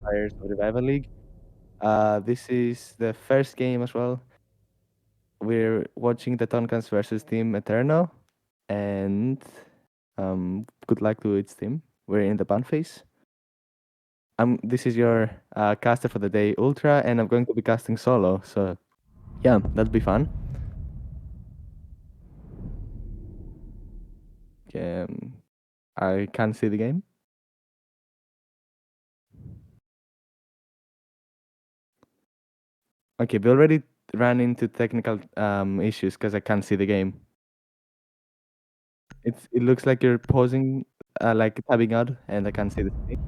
qualifiers of the Revival League. This is the first game as well. We're watching the TONKAS versus Team ETERNO, and good luck to its team. We're in the ban phase. This is your caster for the day, Ultra, and I'm going to be casting solo. So, yeah, that'll be fun. I can't see the game. Okay, we already ran into technical issues because I can't see the game. It looks like you're pausing, like tabbing out, and I can't see the screen.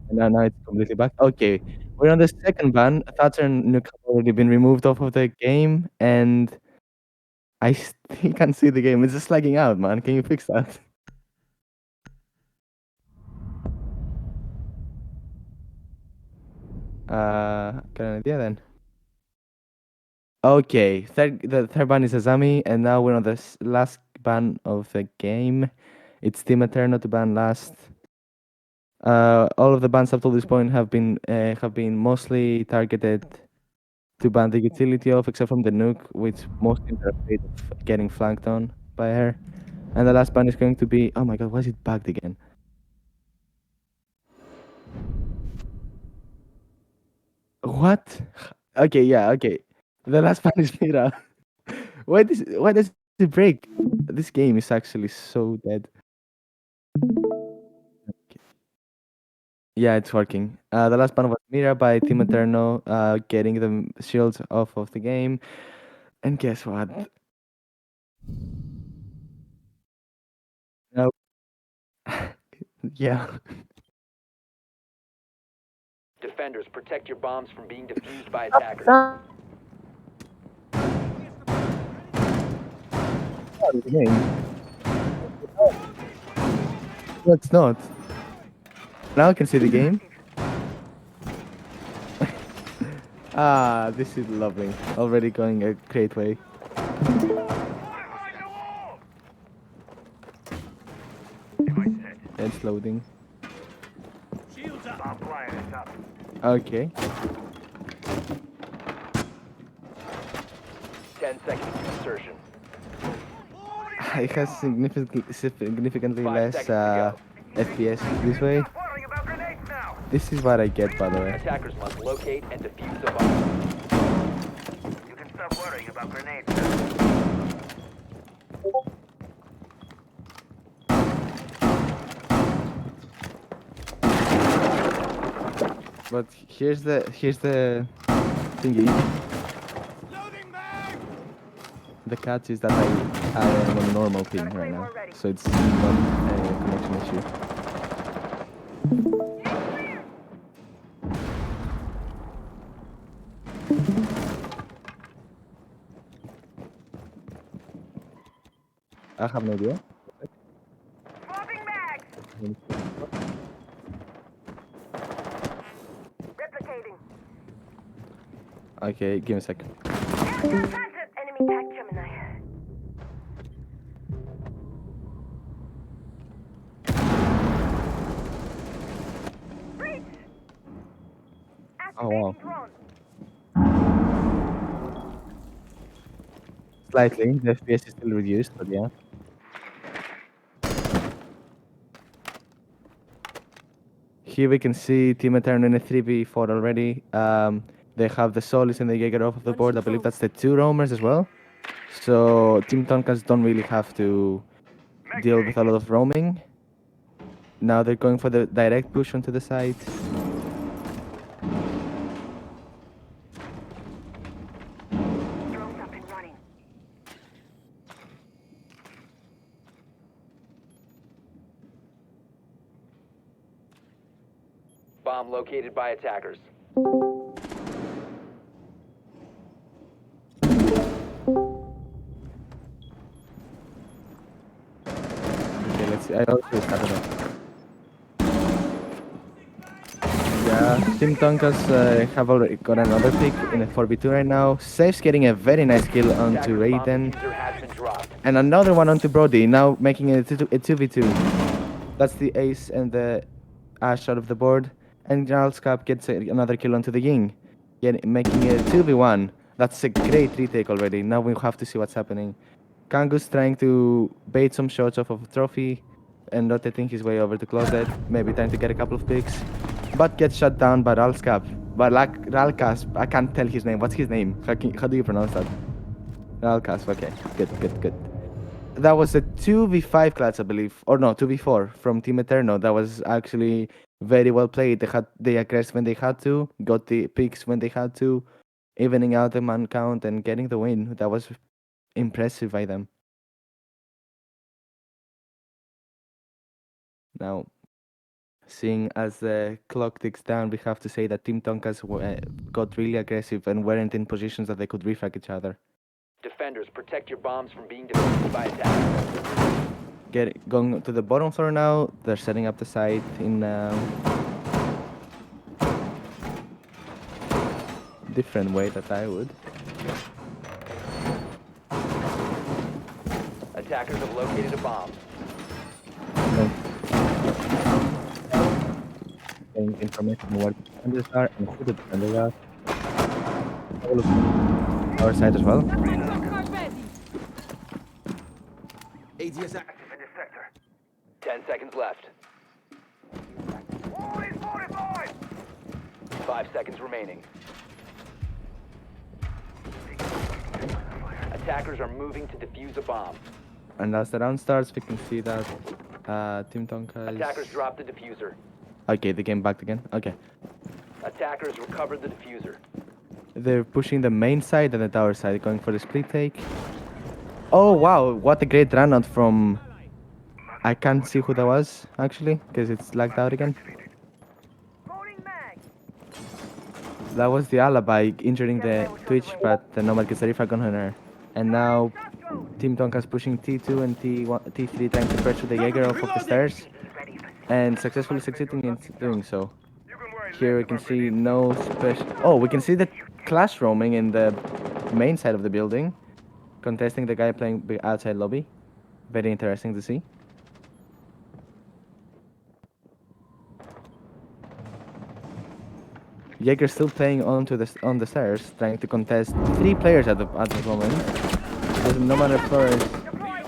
And now it's completely back. Okay, we're on the second ban. Thatcher and Nuke have already been removed off of the game, and I still can't see the game. It's just lagging out, man. Can you fix that? Got an idea then. Okay, the third ban is Azami, and now we're on the last ban of the game. It's Team Eterno to ban last. All of the bans up to this point have been mostly targeted to ban the utility off, except from the nuke, which most teams are afraid of getting flanked on by her. And the last ban is going to be, oh my god, why is it bugged again? What? Okay, yeah, okay. The last ban is Mira. Why does it break? This game is actually so dead. Yeah, it's working. The last ban was Mira by Team Eterno, getting the shields off of the game. And guess what? Nope. Yeah. Defenders, protect your bombs from being defused by attackers. The game. No, it's not. Now I can see the game. This is lovely. Already going a great way. It's loading. Okay. 10 seconds to insertion. It has significantly 5 less seconds to FPS this way. This is what I get, by the way. Attackers must locate and defuse the bomb. You can stop worrying about grenades. But here's the thingy. The catch is that I am on normal ping right now, so it's not a connection issue. I have no idea. Swapping mags! Replicating. Okay, give me a second. Enemy tag Gemini. Breach! Oh wow. Drone. Slightly, the FPS is still reduced, but yeah. Here we can see Team Eternal in a 3v4 already. They have the Solis and the Jaeger off of the board. I believe that's the two roamers as well. So Team Tonkas don't really have to deal with a lot of roaming. Now they're going for the direct push onto the side. Drones up and running. Bomb located by attackers. Okay, let's see. I also started off. Yeah, Team Tonkas have already got another pick in a 4v2 right now. Safe's getting a very nice kill onto Attackers' bomb Raiden. diffuser has been dropped. And another one onto Brody, now making it a 2v2. That's the ace and the Ash out of the board. and Jarlskap gets another kill onto the Ying, making it 2v1. That's a great retake already. Now we have to see what's happening. Kangus trying to bait some shots off of a trophy and rotating his way over to closet, maybe trying to get a couple of picks, but gets shut down by Ralskap. But Ralkas, I can't tell his name. What's his name? How do you pronounce that? Ralkas, okay. Good. That was a 2v5 class, I believe. Or no, 2v4 from Team Eterno. That was actually very well played. They aggressed when they had to, got the picks when they had to, evening out the man count and getting the win. That was impressive by them. Now, seeing as the clock ticks down, we have to say that Team Tonkas got really aggressive and weren't in positions that they could refrag each other. Defenders, protect your bombs from being defused by attackers. Going to the bottom floor now. They're setting up the site in different way that I would. Attackers have located a bomb. Getting information on where the defenders are and who the defenders are. All of our side as well. ADS active in this sector. 10 seconds left. Wall is fortified! 5 seconds remaining. Attackers are moving to defuse a bomb. And as the round starts, we can see that Team Tonkas. Attackers dropped the diffuser. Okay, they came back again. Okay. Attackers recovered the diffuser. They're pushing the main side and the tower side, going for the split take. Oh wow, what a great run out from... I can't see who that was, actually, because it's lagged out again. Loading mag. That was the alibi injuring the Twitch, but the Nomad gets a refrag on her. And now Team Tonkas pushing T2 and T3 trying to pressure the Jaeger off of the stairs. And successfully succeeding in doing so. Here we can see no special... Oh, we can see the Clash roaming in the main side of the building, contesting the guy playing outside lobby. Very interesting to see. Jaeger still playing on the stairs, trying to contest 3 players at the moment. There's no matter Flores. Deploying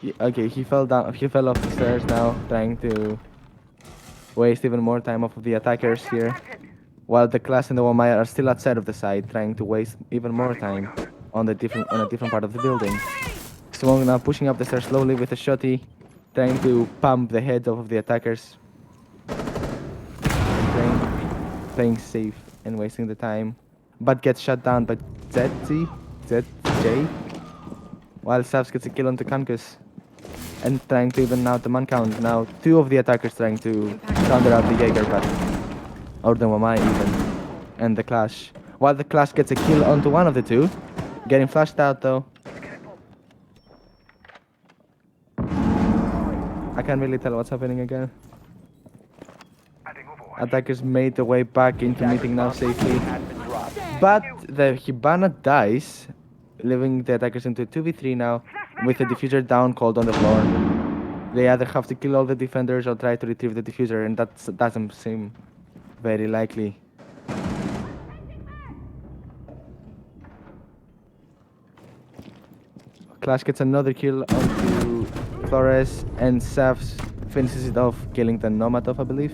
TCE. Okay, he fell down. He fell off the stairs now, trying to waste even more time off of the attackers here. While the Class and the Wamaya are still outside of the site, trying to waste even more time on a different part of the building. Swung now pushing up the stairs slowly with a shotty, trying to pump the head off of the attackers. Playing safe and wasting the time, but gets shut down by ZJ. While Savs gets a kill onto Kankus and trying to even out the man count. Now 2 of the attackers trying to counter out the Jaeger, but or the Wamai even, and the Clash. While the Clash gets a kill onto one of the 2, getting flashed out though. I can't really tell what's happening again. Attackers made their way back into meeting now safely, but the Hibana dies, leaving the attackers into 2v3 now, with the diffuser down cold on the floor. They either have to kill all the defenders or try to retrieve the diffuser, and that doesn't seem very likely. Clash gets another kill onto Flores, and Savs finishes it off, killing the Nomadov, I believe.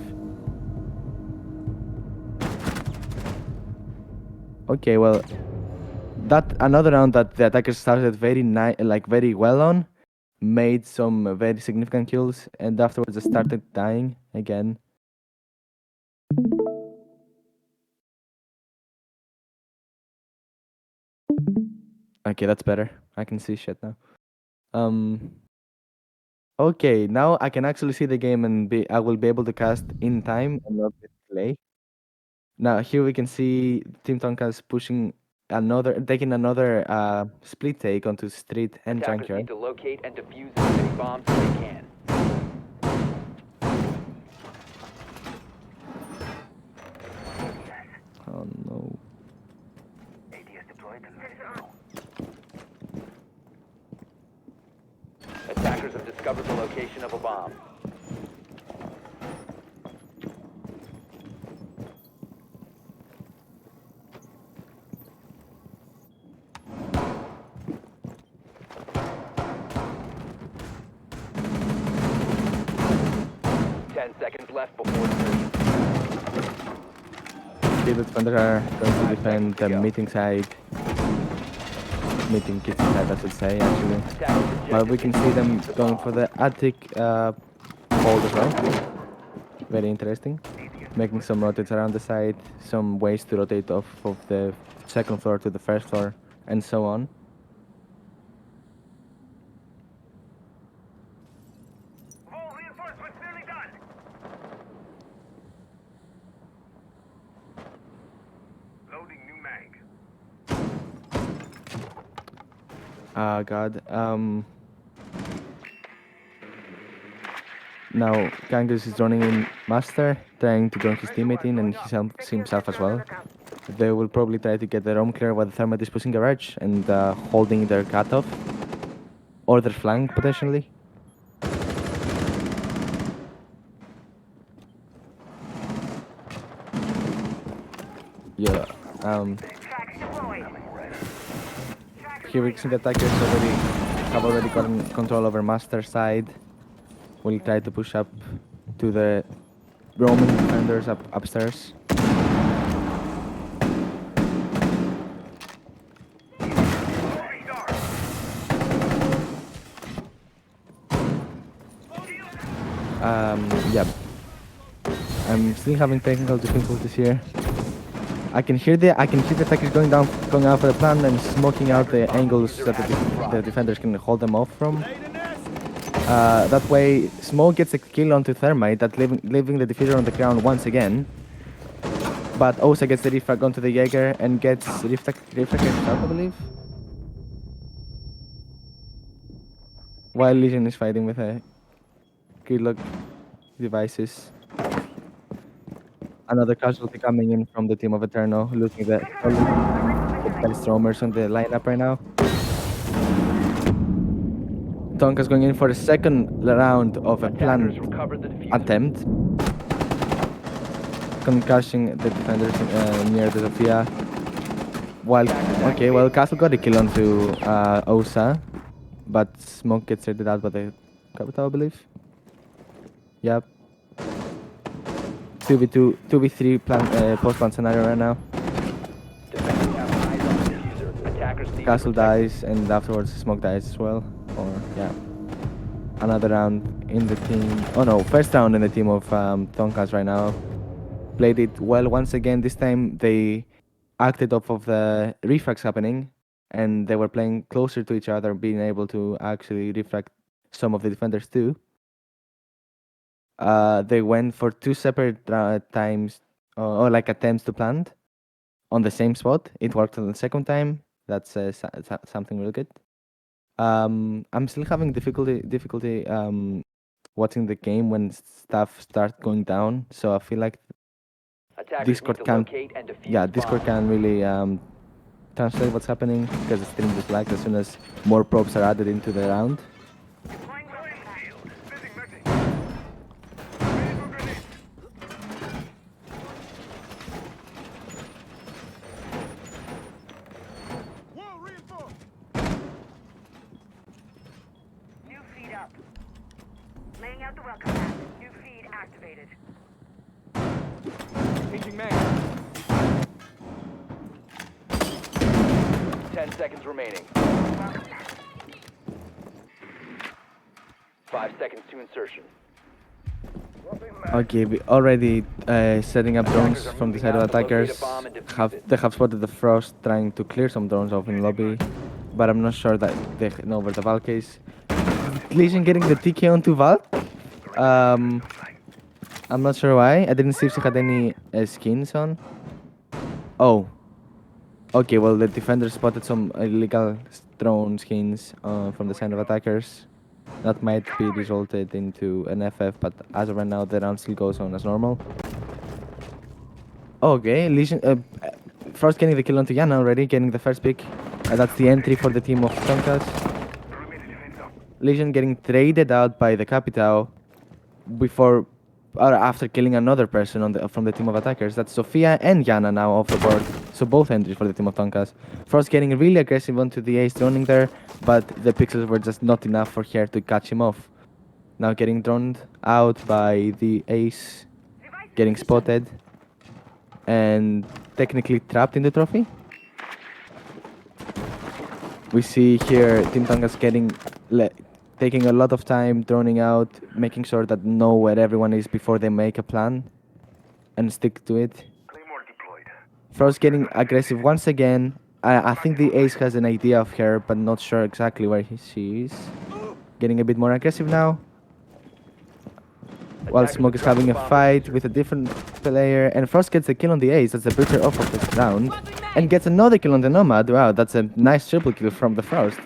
Okay, well, that another round that the attackers started very well on, made some very significant kills, and afterwards they started dying again. Okay, that's better. I can see shit now. Okay, now I can actually see the game and I will be able to cast in time and not with delay. Now here we can see Team Tonkas taking another split take onto street and Attackers junkyard. need to locate and defuse as many bombs as they can. Oh no. ADS deployed and ready to go. Attackers have discovered the location of a bomb. 10 seconds left before insertion. The defenders are going to defend the meeting side. Meeting kitchen side, I should say, actually. Attackers But we can see them ejected going the for the attic hold as well. Very interesting. Making some rotates around the side, some ways to rotate off of the second floor to the first floor, and so on. All reinforcements nearly done. Loading new mag. Ah, God. Now, Kangas is running in Master, trying to join his teammate in, and himself as well. They will probably try to get their home clear while the Thermite is pushing garage and holding their cutoff. Or their flank, potentially. Yeah, Tracks deployed. here we see the attackers have already gotten control over Master side. We'll try to push up to the Roman defenders upstairs. Yeah. I'm still having technical difficulties here. I can hear the attackers going out for the plan and smoking out the angles that the defenders can hold them off from. That way, Smoke gets a kill onto Thermite, that leaving the defeater on the ground once again. But Osa gets the refrag onto the Jaeger and gets refrag out, I believe. While Legion is fighting with a gridlock devices. Another casualty coming in from the team of ETERNO, losing the best roamers on the lineup right now. TONKAS going in for a second round of a planned Attackers recovered the diffuser. attempt. Concussing the defenders near the Sophia. Well, Castle got a kill onto Osa, but Smoke gets raided out by the Capital, I believe. Yep. 2v2, 2v3 post-plan scenario right now. Defenders have eyes on the diffuser. Attackers need to Castle protect dies, and afterwards Smoke dies as well. Or, yeah. Another round in the team. Oh no, first round in the team of TONKAS right now. Played it well once again. This time they acted off of the refrags happening, and they were playing closer to each other, being able to actually refrag some of the defenders too. They went for two separate times, or like attempts to plant on the same spot. It worked on the second time. That's something really good. I'm still having difficulty watching the game when stuff starts going down. So I feel like Attackers Discord need to can't. locate and defuse Yeah, Discord bombs. can really translate what's happening because the stream just lags as soon as more probes are added into the round. Deploying weapon shield. Missing, missing. Ready for grenade. Whoa, reinforced. New feed up. Laying out the welcome mat. New feed activated. Changing mag. 10 seconds remaining. 5 seconds to insertion. Okay, we already setting up drones Attackers are from the moving side of out to locate a attackers. bomb and defuse it. They have spotted the Frost trying to clear some drones off in lobby, but I'm not sure that they know where the Valk is. Legion getting the TK onto Valk. I'm not sure why. I didn't see if she had any skins on. Oh. Okay, well the defender spotted some illegal drone skins from the side of attackers. That might be resulted into an FF, but as of right now, the round still goes on as normal. Okay, Legion, Frost getting the kill onto Yana already, getting the first pick. That's the entry for the team of TONKAS. Legion getting traded out by the Capital before or after killing another person from the team of attackers. That's Sophia and Yana now off the board. So both entries for the team of TONKAS. Frost getting really aggressive onto the ace droning there, but the pixels were just not enough for her to catch him off. Now getting drawn out by the ace, getting spotted, and technically trapped in the trophy. We see here Team TONKAS taking a lot of time, droning out, making sure that know where everyone is before they make a plan and stick to it. Claymore deployed. Frost getting aggressive once again. I think the ace has an idea of her, but not sure exactly where she is. Getting a bit more aggressive now. While Attackers Smoke have is having a dropped the bomb fight diffuser. with a different player, and Frost gets a kill on the ace. That's the butcher off of this round, and gets another kill on the Nomad. Wow, that's a nice triple kill from the Frost.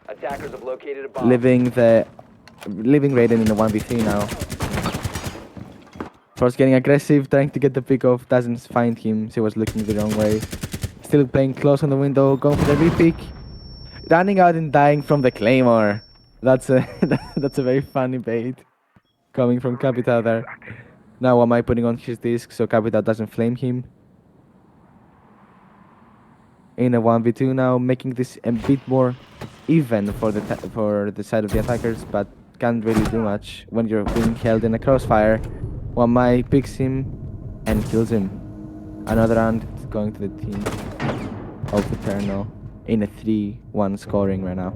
Attackers have located a bomb. Leaving Raiden in a 1v3 now. Frost getting aggressive, trying to get the pick off, doesn't find him. She was looking the wrong way. Still playing close on the window, going for the repick. Running out and dying from the Claymore. That's a that's a very funny bait coming from Capita there. Now am I putting on his disc so Capita doesn't flame him? In a 1v2 now, making this a bit more even for the side of the attackers, but can't really do much when you're being held in a crossfire. Wamai picks him and kills him. Another round going to the team of ETERNO in a 3-1 scoring right now.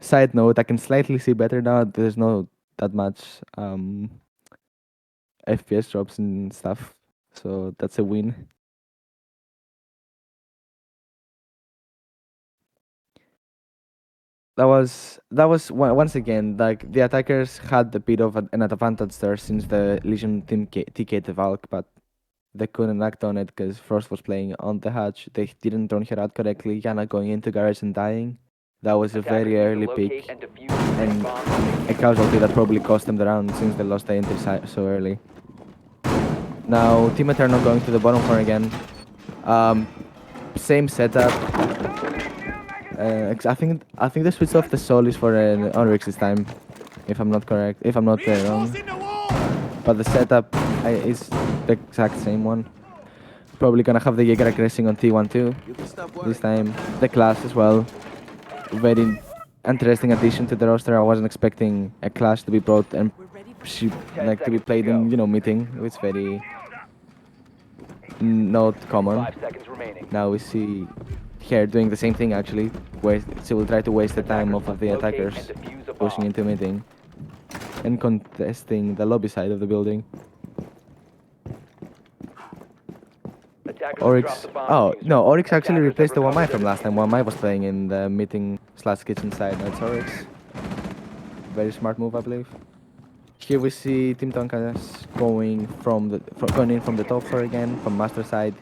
Side note, I can slightly see better now. There's no that much FPS drops and stuff, so that's a win. That was once again, like, the attackers had a bit of an advantage there since the Legion team TK'd the Valk, but they couldn't act on it because Frost was playing on the hatch. They didn't turn her out correctly. Yana going into garage and dying. That was a very early pick and a casualty that probably cost them the round since they lost the entry so early. Now Team ETERNO going to the bottom floor again. Same setup. I think they switched off the Solis for Oryx this time, if I'm not correct. If I'm not wrong. But the setup is the exact same one. Probably gonna have the Jaeger aggressing on T1 too. This time the class as well. Very interesting addition to the roster. I wasn't expecting a clash to be brought and to be played in meeting. It's very not common. 5 seconds remaining. Now we see her doing the same thing actually. She will try to waste the time of the attackers pushing into meeting and contesting the lobby side of the building. Oryx. Oh no, Oryx actually replaced the Wamai from last time. Wamai was playing in the meeting/kitchen side. That's Oryx. Very smart move, I believe. Here we see Team TONKAS going in from the top floor again, from master side.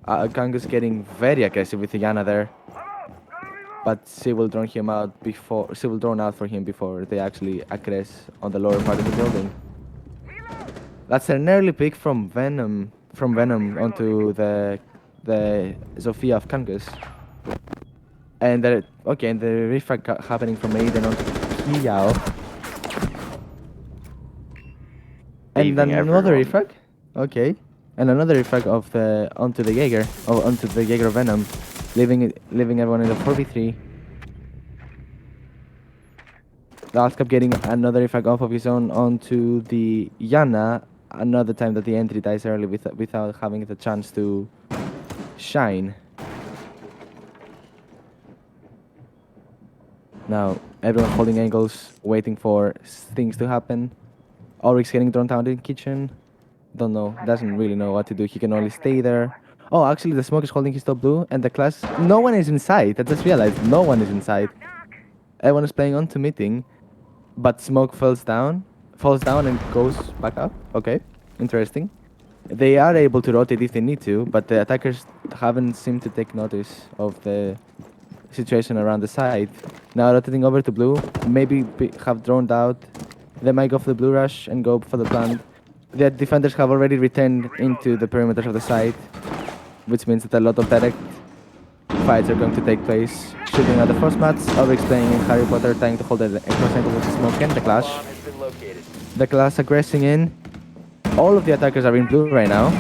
Kangus getting very aggressive with Yana there, but she will draw him out before. She will draw out for him before they actually aggress on the lower part of the building. That's an early pick from Venom. Onto the Zofia of Kangus. And the refrag happening from Aiden onto Kiyao. And then another refrag. Okay. And another refrag of onto the Jaeger. Onto the Jaeger of Venom. Leaving everyone in the 4v3. Last Cup getting another refrag off of his own onto the Yana. Another time that the entry dies early without having the chance to shine. Now everyone holding angles, waiting for things to happen. Oryx getting drawn down in the kitchen. Don't know, doesn't really know what to do. He can only stay there. Oh, actually the Smoke is holding his top blue and the class. No one is inside. I just realized no one is inside. Everyone is playing on to meeting, but Smoke falls down and goes back up. Okay, interesting. They are able to rotate if they need to, but the attackers haven't seemed to take notice of the situation around the side. Now rotating over to blue, maybe have droned out. They might go for the blue rush and go for the plant. The defenders have already returned into the perimeter of the site, which means that a lot of direct fights are going to take place. Shooting at the first mats, Oryx playing in Harry Potter, trying to hold a cross angle with the Smoke and the Clash. The Clash aggressing in. All of the attackers are in blue right now.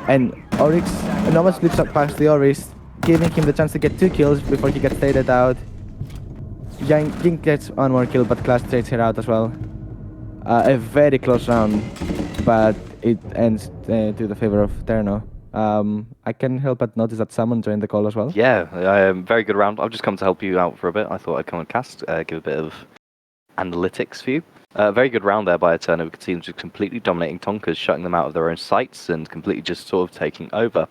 And Oryx, Nomad slips up past the Oryx, giving him the chance to get 2 kills before he gets faded out. Ying gets one more kill, but Clash trades her out as well. A very close round, but it ends to the favor of ETERNO. I can't help but notice that someone joined the call as well. Yeah, very good round. I've just come to help you out for a bit. I thought I'd come and cast, give a bit of analytics for you. Very good round there by ETERNO. We could see them just completely dominating TONKAS, shutting them out of their own sights and completely just sort of taking over.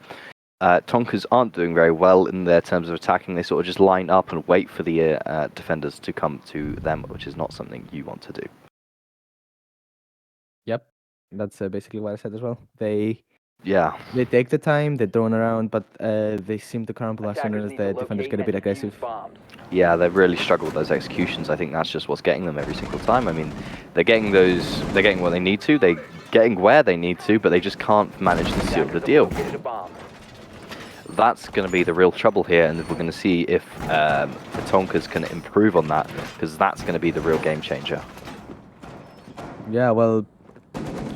TONKAS aren't doing very well in their terms of attacking. They sort of just line up and wait for the defenders to come to them, which is not something you want to do. Yep, that's basically what I said as well. They take the time, they drone around, but they seem to crumble as soon Attackers as need the to defenders locate get a bit and defuse aggressive. bombs. Yeah, they've really struggled with those executions. I think that's just what's getting them every single time. I mean, they're getting what they need to, they're getting where they need to, but they just can't manage to seal the Attackers have deal. located a bomb. That's going to be the real trouble here, and we're going to see if the TONKAS can improve on that, because that's going to be the real game changer. Yeah, well,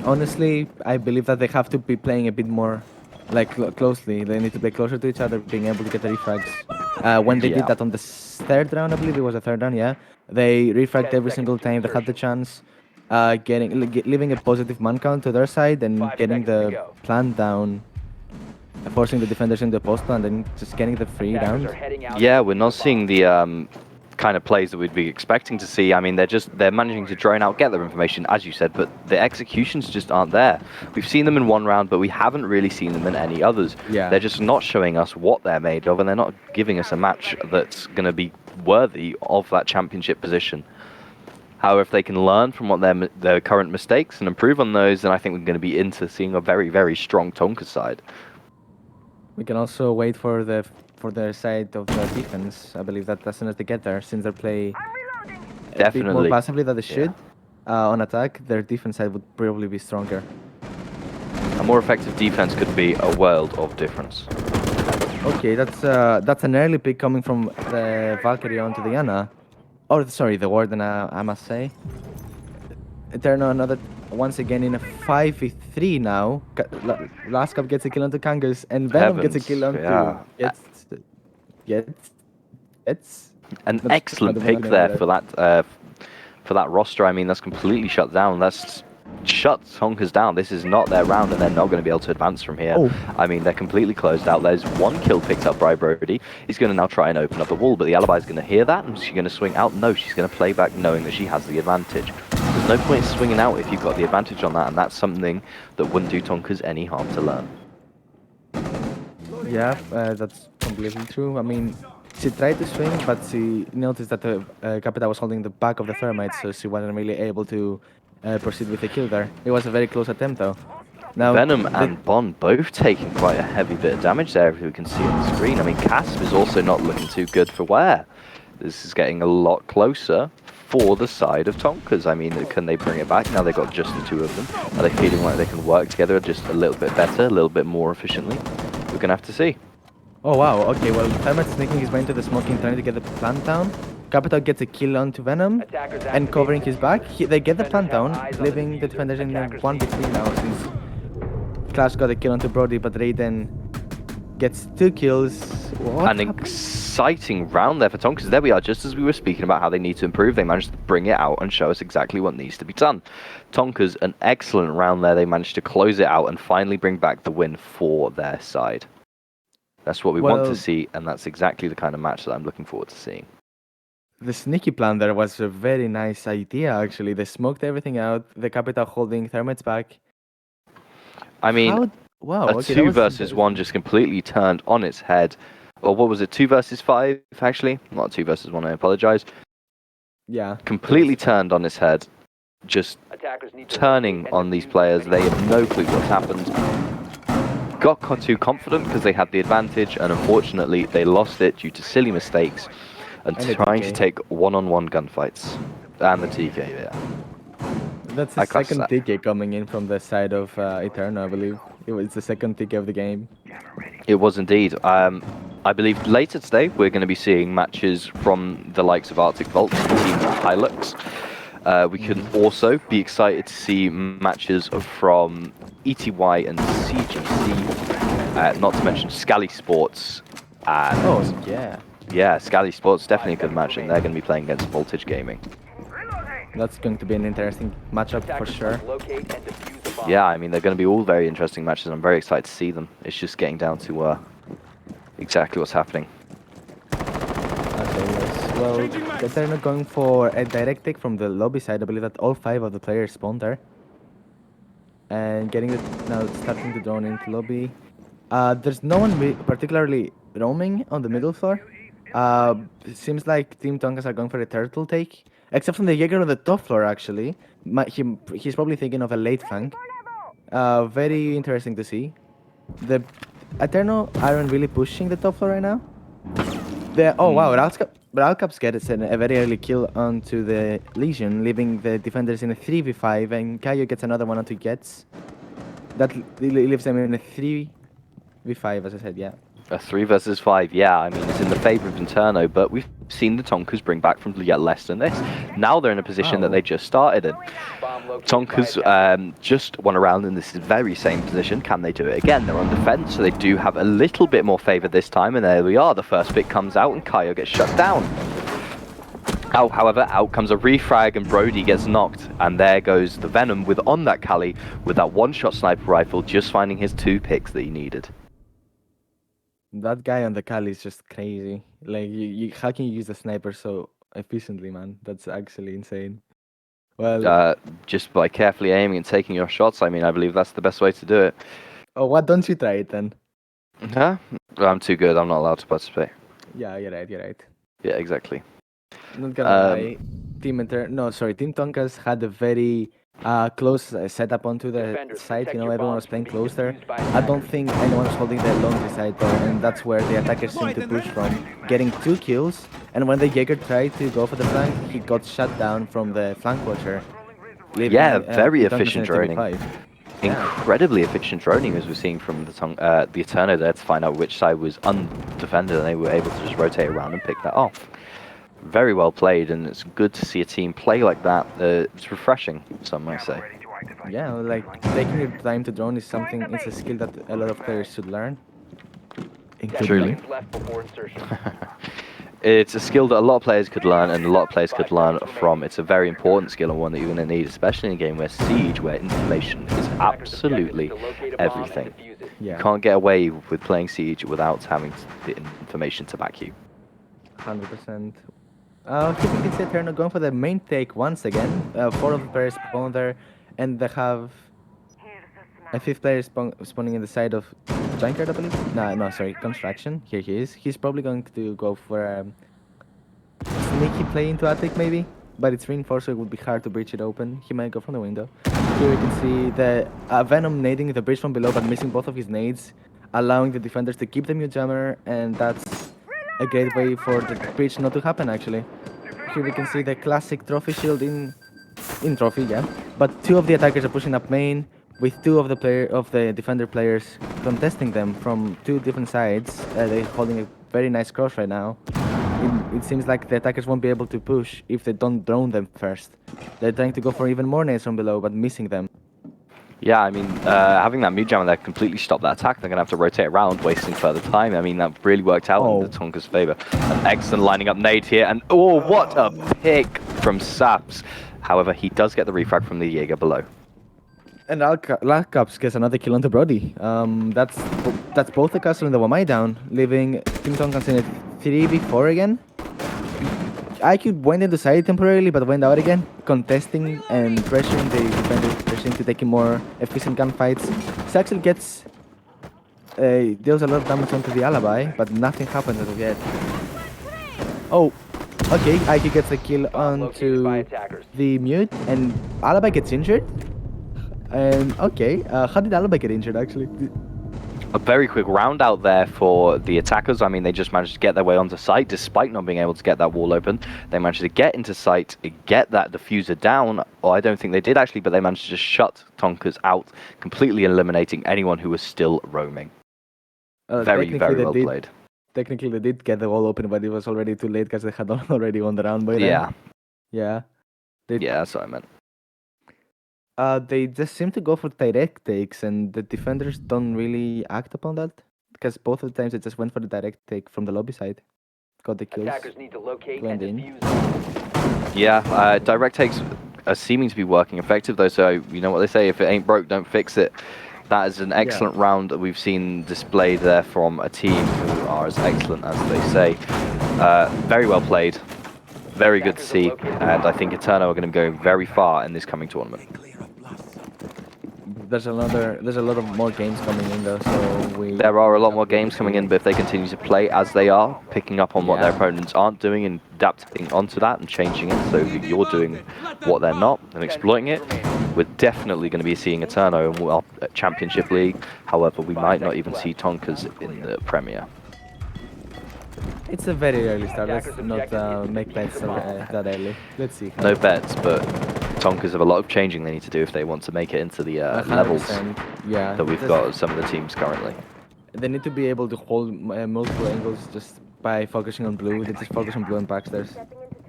honestly, I believe that they have to be playing a bit more closely. They need to play closer to each other, being able to get the refrags. When they Yeah. did that on the third round, I believe it was the third round, yeah. They refragged 10 every single seconds to time they had the insertion. chance, leaving a positive man count to their side and 5 getting seconds to the go. plant down, forcing the defenders into the post and then just getting the free Attackers round. are heading out Yeah, to we're defuse not the seeing bomb. the kind of plays that we'd be expecting to see. I mean, they're managing to drone out, get their information, as you said, but the executions just aren't there. We've seen them in one round, but we haven't really seen them in any others. Yeah. They're just not showing us what they're made of, and they're not giving us a match that's going to be worthy of that championship position. However, if they can learn from what their current mistakes and improve on those, then I think we're going to be into seeing a very, very strong TONKAS side. We can also wait for their side of the defense. I believe that as soon as they get there, since they play I'm reloading. a bit Definitely. more passively than they Yeah. should on attack, their defense side would probably be stronger. A more effective defense could be a world of difference. Okay, that's an early pick coming from the Valkyrie onto the Ana. Or sorry, the Warden, I must say. ETERNO once again in a 5v3 now. Last Cup gets a kill onto Kangas, and Venom gets a Heavens, kill onto yeah. gets. An That's excellent not pick even there better. for that roster. I mean, that's completely shut down. That's shut TONKAS down. This is not their round, and they're not going to be able to advance from here. Oh. I mean, they're completely closed out. There's one kill picked up by Brody. He's going to now try and open up the wall, but the Alibi's going to hear that, and she's going to swing out. No, she's going to play back knowing that she has the advantage. There's no point swinging out if you've got the advantage on that, and that's something that wouldn't do TONKAS any harm to learn. Yeah, that's completely true. I mean, she tried to swing, but she noticed that the Capita was holding the back of the thermite, so she wasn't really able to proceed with the kill there. It was a very close attempt, though. Now, Venom and Bond both taking quite a heavy bit of damage there, if we can see on the screen. I mean, Casp is also not looking too good for wear. This is getting a lot closer for the side of TONKAS. I mean, can they bring it back? Now they've got just the two of them. Are they feeling like they can work together just a little bit better, a little bit more efficiently? We're going to have to see. Oh wow, okay, well, Thermite sneaking his way into the smoking, trying to get the plant down. Capita gets a kill onto Venom, Attackers and covering his back. They get the Defenders plant down, have eyes on the leaving the diffuser. defenders in a Attackers 1v3 now, since Clash got a kill onto Brody, but Raiden gets 2 kills. What An happened? exciting round there for TONKAS. There we are, just as we were speaking about how they need to improve, they managed to bring it out and show us exactly what needs to be done. TONKAS, an excellent round there. They managed to close it out and finally bring back the win for their side. That's what we want to Well- see, and that's exactly the kind of match that I'm looking forward to seeing. The sneaky plan there was a very nice idea, actually. They smoked everything out, the Capita holding Thermite's back. I mean, Wow, a okay, 2 that was versus 1 just completely turned on its head. Or what was it, 2 versus 5, actually? Not 2 versus 1, I apologize. Yeah. Completely turned on its head. Just Attackers need to turning locate on and these defuse players. the They have no clue what's happened. Got too confident because they had the advantage, and unfortunately they lost it due to silly mistakes and And the trying to TK. take one-on-one gunfights. And the TK, yeah. That's the I class second that. TK coming in from the side of ETERNO, I believe. It was the second TK of the game. It was indeed. I believe later today we're going to be seeing matches from the likes of Arctic Vault and Team Hilux. We can also be excited to see matches from ETY and CGC, not to mention Scally Sports and Oh, yeah. Yeah, Scally Sports definitely a good match, and they're going to be playing against Voltage Gaming. Reloading. That's going to be an interesting matchup for Attackers sure. must locate and defuse the bomb. Yeah, I mean they're going to be all very interesting matches. I'm very excited to see them. It's just getting down to exactly what's happening. Okay, yes. Well, they're not going for a direct take from the lobby side. I believe that all 5 of the players spawned there. And getting it now, starting to drone into lobby. There's no one particularly roaming on the middle floor. It seems like Team Tonkas are going for a turtle take, except from the Jaeger on the top floor. Actually, he's probably thinking of a late flank. Very interesting to see. The Eterno aren't really pushing the top floor right now. Wow, Ralcaps gets a very early kill onto the Legion, leaving the defenders in a 3v5, and Kaio gets another one onto Gets. That leaves them in a 3v5, as I said, yeah. A 3 versus 5, yeah, I mean, it's in the favour of Interno, but we've seen the Tonkas bring back from yet less than this. Now they're in a position that Wow. they just started in. Bomb located by Tonkas attackers. just won a round in this very same position. Can they do it again? They're on defense, so they do have a little bit more favor this time. And there we are. The first pick comes out, and Kaio gets shut down. However, out comes a refrag, and Brody gets knocked. And there goes the Venom with on that Kali with that one-shot sniper rifle, just finding his 2 picks that he needed. That guy on the Kali is just crazy. Like, how can you use the sniper so efficiently, man? That's actually insane. Well, Just by carefully aiming and taking your shots. I mean, I believe that's the best way to do it. oh, why don't you try it then? Huh? I'm too good. I'm not allowed to participate. Yeah, you're right, you're right. Yeah, exactly. Not gonna lie, Team Tonkas had a very close setup onto the Defenders, site. protect You know, your everyone bombs was playing from being close there. defused by I don't attackers. think anyone was holding the laundry side though, and that's where the attackers seemed to push from, getting 2 kills. And when the Jaeger tried to go for the flank, he got shut down from the flank watcher. leaving, Yeah, very Team Tonkas in efficient a droning. 3v5. Yeah. Incredibly efficient droning, as we're seeing from the Eterno there, to find out which side was undefended, and they were able to just rotate around and pick that off. Very well played, and it's good to see a team play like that. It's refreshing, some might say. Ready to activate. Yeah, like taking your time to drone is something, it's a skill that a lot of players should learn. 10 Including me. seconds left before insertion. It's a skill that a lot of players could learn, and a lot of players could learn from. It's a very important skill, and one that you're going to need, especially in a game where Siege, where information is absolutely everything. Yeah. You can't get away with playing Siege without having the information to back you. 100%. Here we can see Eterno going for the main take once again. 4 of the players spawn there, and they have Here's a the 5th player spawning in the side of Junkyard, I believe. No, sorry, Construction. Here he is. He's probably going to go for sneaky play into attic maybe, but it's reinforced, so it would be hard to breach it open. He might go from the window. Here we can see the Venom nading the bridge from below, but missing both of his nades, allowing the defenders to keep the mute jammer, and that's a great way for the breach not to happen actually. Here we can see the classic trophy shield in trophy, yeah. But 2 of the attackers are pushing up main, with 2 of the defender players contesting them from 2 different sides. They're holding a very nice cross right now. It seems like the attackers won't be able to push if they don't drone them first. They're trying to go for even more nades from below, but missing them. Yeah, I mean, having that mute jammer there completely stopped that attack. They're going to have to rotate around, wasting further time. I mean, that really worked out in the Tonkas' favour. An excellent lining up nade here, and oh, what a pick from Saps. However, he does get the refrag from the Jaeger below. And Alcaps gets another kill onto Brody. That's both the castle and the Wamai down, leaving Team Tonkas in a 3v4 again. IQ went into side temporarily, but went out again, contesting and pressuring the defenders, pressuring to taking more efficient gunfights. Saxel gets deals a lot of damage onto the alibi, but nothing happens as of yet. Oh, okay, IQ gets the kill Located by onto attackers. the mute, and alibi gets injured. And okay, how did alibi get injured actually? A very quick round out there for the attackers. I mean, they just managed to get their way onto site despite not being able to get that wall open. They managed to get into site, get that diffuser down. Or I don't think they did actually, but they managed to just shut Tonkas out, completely eliminating anyone who was still roaming. Very well played. Technically, they did get the wall open, but it was already too late because they had already won the round by then. Yeah. Yeah. Yeah, that's what I meant. They just seem to go for direct takes, and the defenders don't really act upon that because both of the times they just went for the direct take from the lobby side. got the kills. Attackers need to locate Blend and in. defuse bombs. Yeah, direct takes are seeming to be working effective though. So you know what they say: if it ain't broke, don't fix it. That is an excellent round that we've seen displayed there from a team who are as excellent as they say. Very well played, very good to see, and I think ETERNO are going to go very far in this coming tournament. There's a lot of more games coming in though, so we. There are a lot more games coming in, but if they continue to play as they are, picking up on what their opponents aren't doing and adapting onto that and changing it so that you're doing what they're not and exploiting it, we're definitely going to be seeing ETERNO in our Championship League. However, we might not even see TONKAS in the Premier. It's a very early start. Let's not make bets that early. Let's see. No bets, but TONKAS have a lot of changing they need to do if they want to make it into the levels 100%, yeah, that we've got some of the teams currently. They need to be able to hold multiple angles just by focusing on blue. They just focus on blue and backstairs.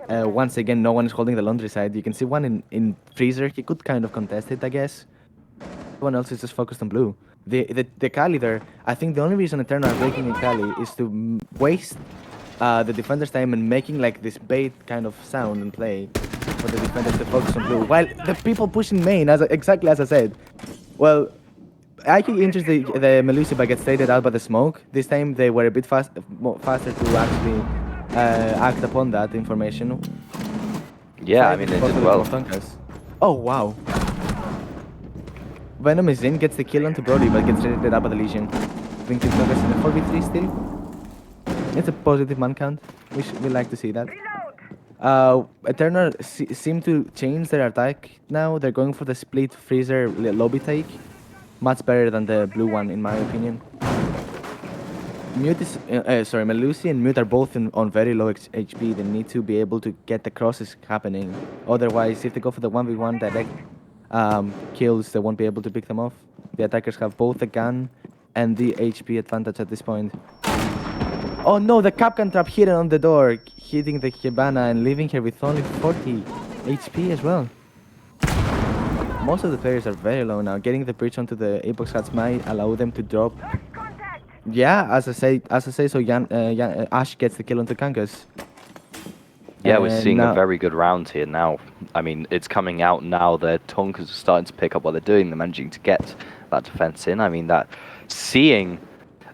Once again, no one is holding the laundry side. You can see one in freezer. He could kind of contest it, I guess. Everyone else is just focused on blue. The Kali there, I think the only reason ETERNO are breaking in Kali is to waste the defender's time and making like this bait kind of sound and play for the defenders to focus on blue. While the people pushing main, exactly as I said, well, I can interest the Melusi but gets traded out by the smoke. This time they were a bit faster to actually act upon that information. Yeah, I mean, they did well. Oh, wow. Venom is in, gets the kill onto Brody, but gets traded out by the Legion. Bring to TONKAS in a 4v3 still. It's a positive man count. We like to see that. ETERNO seem to change their attack now. They're going for the split freezer lobby take. Much better than the blue one, in my opinion. Melusi and Mute are both on very low HP. They need to be able to get the crosses happening. Otherwise, if they go for the 1v1 direct kills, they won't be able to pick them off. The attackers have both the gun and the HP advantage at this point. Oh no, the Capcan trap hit on the door, hitting the Hibana and leaving her with only 40 HP as well. Most of the players are very low now. Getting the bridge onto the Apex hats might allow them to drop. Yeah, as I say, so Ash gets the kill onto TONKAS. Yeah, we're seeing a very good round here now. I mean, it's coming out now that TONKAS are starting to pick up what they're doing. They're managing to get that defense in. I mean, that seeing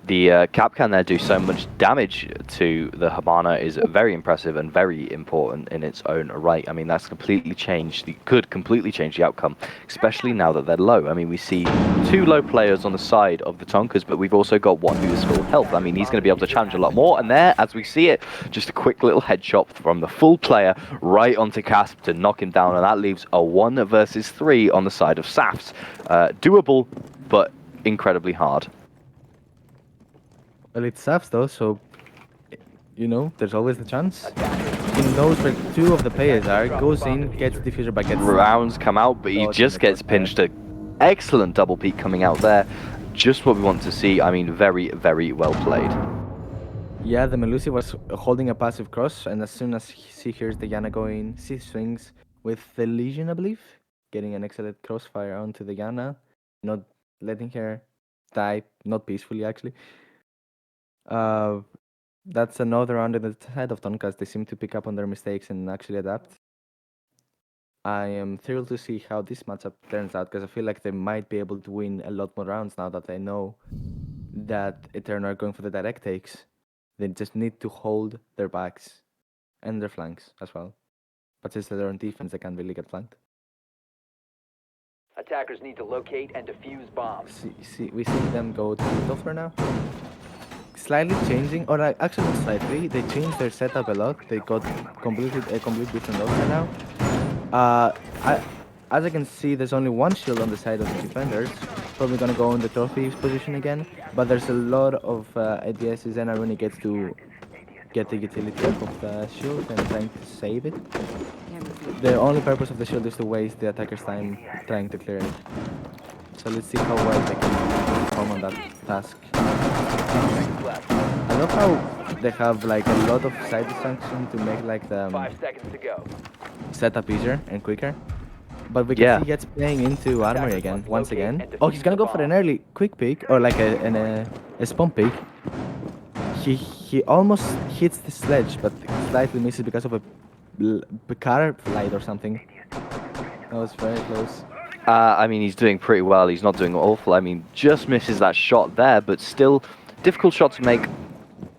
the Capcan there do so much damage to the Hibana is very impressive and very important in its own right. I mean, that's completely changed, could completely change the outcome, especially now that they're low. I mean, we see two low players on the side of the TONKAS, but we've also got one who is full health. I mean, he's going to be able to challenge a lot more. And there, as we see it, just a quick little headshot from the full player right onto Casp to knock him down. And that leaves a 1 versus 3 on the side of Safs. Doable, but incredibly hard. Well, it's Safs though, so you know there's always the chance. He knows where two of the players are, goes in, gets the diffuser, but gets rounds come out, but he just gets pinched. An excellent double peek coming out there, just what we want to see. I mean, very, very well played. Yeah, the Melusi was holding a passive cross, and as soon as he hears the Yana going, she swings with the Legion, I believe, getting an excellent crossfire onto the Yana, not letting her die, not peacefully actually. That's another round on the side of TONKAS. They seem to pick up on their mistakes and actually adapt. I am thrilled to see how this matchup turns out because I feel like they might be able to win a lot more rounds now that they know that ETERNO are going for the direct takes. They just need to hold their backs and their flanks as well. But since they're on defense, they can't really get flanked. Attackers need to locate and defuse bombs. We see them go to Doffer now. Slightly changing, or actually not slightly, they changed their setup a lot. They got a complete different offer now. As I can see, there's only one shield on the side of the defenders. Probably gonna go in the trophy position again. But there's a lot of ADSs, and Aruni gets to get the utility of the shield and trying to save it. The only purpose of the shield is to waste the attacker's time trying to clear it. So let's see how well they can perform on that task. I love how they have like a lot of side distraction to make like the 5 seconds to go. setup easier and quicker. But we can see he gets playing into armory again, once again. Oh, he's gonna go for an early quick pick or like a spawn pick. he almost hits the sledge, but slightly misses because of a car light or something. That was very close. I mean, he's doing pretty well. He's not doing awful. I mean, just misses that shot there, but still difficult shot to make.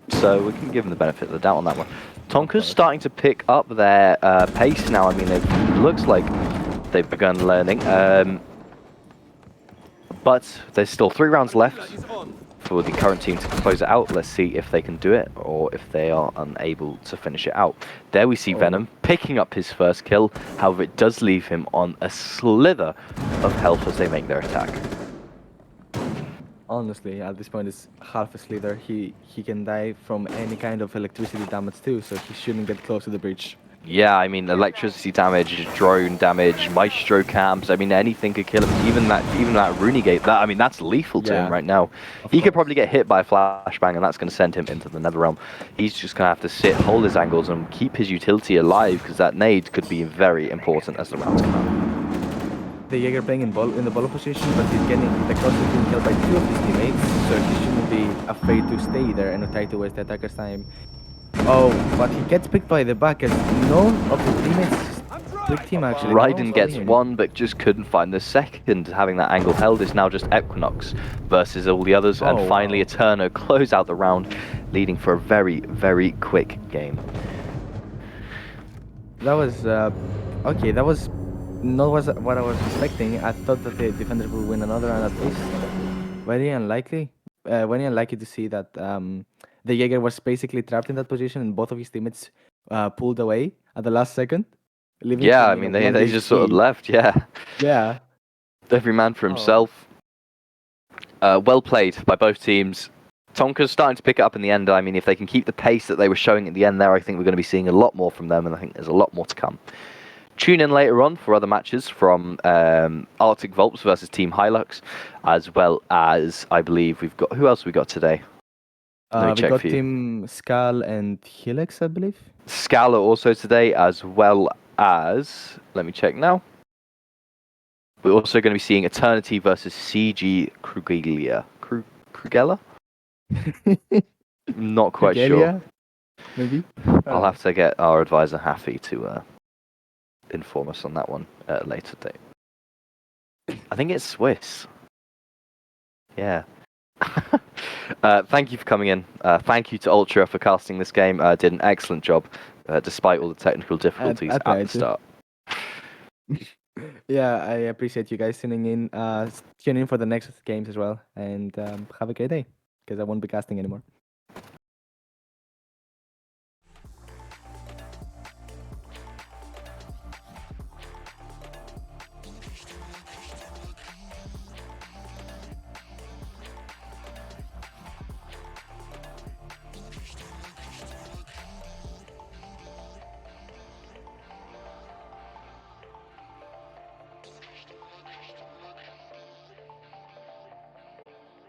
So we can give him the benefit of the doubt on that one. Tonka's starting to pick up their pace now. I mean, it looks like they've begun learning. But there's still 3 rounds left for the current team to close it out. Let's see if they can do it or if they are unable to finish it out. There we see Venom picking up his first kill. However, it does leave him on a slither of health as they make their attack. Honestly, at this point, it's half a slither. He can die from any kind of electricity damage too, so he shouldn't get close to the breach. Yeah, I mean, electricity damage, drone damage, maestro camps. I mean, anything could kill him. Even that Runegate. I mean, that's lethal to him right now. He could probably get hit by a flashbang, and that's going to send him into the Netherrealm. He's just going to have to sit, hold his angles, and keep his utility alive, because that nade could be very important as the rounds come out. The Jaeger playing in the ball position, but he's getting the cross is being killed by 2 of his teammates, so he shouldn't be afraid to stay there and not try to waste the attacker's time. Oh, but he gets picked by the back as none of the teammates picked him actually. Raiden gets one, but just couldn't find the second. Having that angle held is now just Equinox versus all the others, and finally ETERNO close out the round, leading for a very, very quick game. That was okay. That was not what I was expecting. I thought that the defenders would win another round at least. Very unlikely. Very unlikely to see that the Jaeger was basically trapped in that position and both of his teammates pulled away at the last second. Yeah, I mean, they just sort of left, yeah. Yeah. Every man for himself. Well played by both teams. Tonka's starting to pick it up in the end. I mean, if they can keep the pace that they were showing at the end there, I think we're going to be seeing a lot more from them, and I think there's a lot more to come. Tune in later on for other matches from Arctic Volps versus Team Hilux, as well as, I believe, we've got... Who else have we got today? We got Team Skull and Helix, I believe. Skull also today, as well as... Let me check now. We're also going to be seeing Eternity versus CG Krugela. Krugela? Not quite sure. Maybe? I'll have to get our advisor Happy to inform us on that one at a later date. I think it's Swiss. Yeah. Thank you for coming in. Thank you to Ultra for casting this game. Did an excellent job, despite all the technical difficulties at the start. Yeah, I appreciate you guys tuning in. Tune in for the next games as well, and have a great day, because I won't be casting anymore.